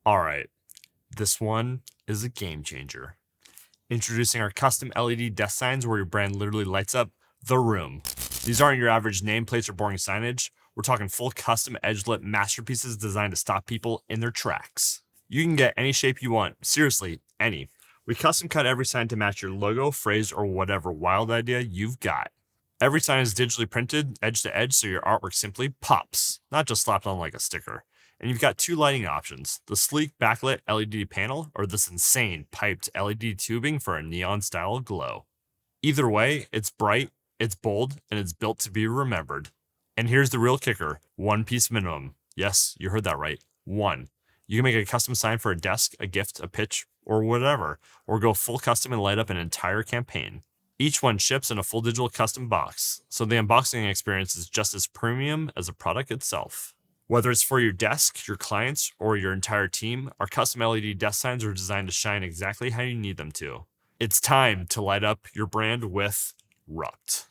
All right, this one is a game changer. Introducing our custom LED desk signs where your brand literally lights up the room. These aren't your average nameplates or boring signage. We're talking full custom edge-lit masterpieces designed to stop people in their tracks. You can get any shape you want, seriously, any. We custom cut every sign to match your logo, phrase, or whatever wild idea you've got. Every sign is digitally printed edge to edge so your artwork simply pops, not just slapped on like a sticker. And you've got two lighting options, the sleek backlit LED panel or this insane piped LED tubing for a neon style glow. Either way, it's bright, it's bold, and it's built to be remembered. And here's the real kicker, one piece minimum. Yes, you heard that right, one. You can make a custom sign for a desk, a gift, a pitch, or whatever, or go full custom and light up an entire campaign. Each one ships in a full digital custom box, so the unboxing experience is just as premium as the product itself. Whether it's for your desk, your clients, or your entire team, our custom LED desk signs are designed to shine exactly how you need them to. It's time to light up your brand with Rupt.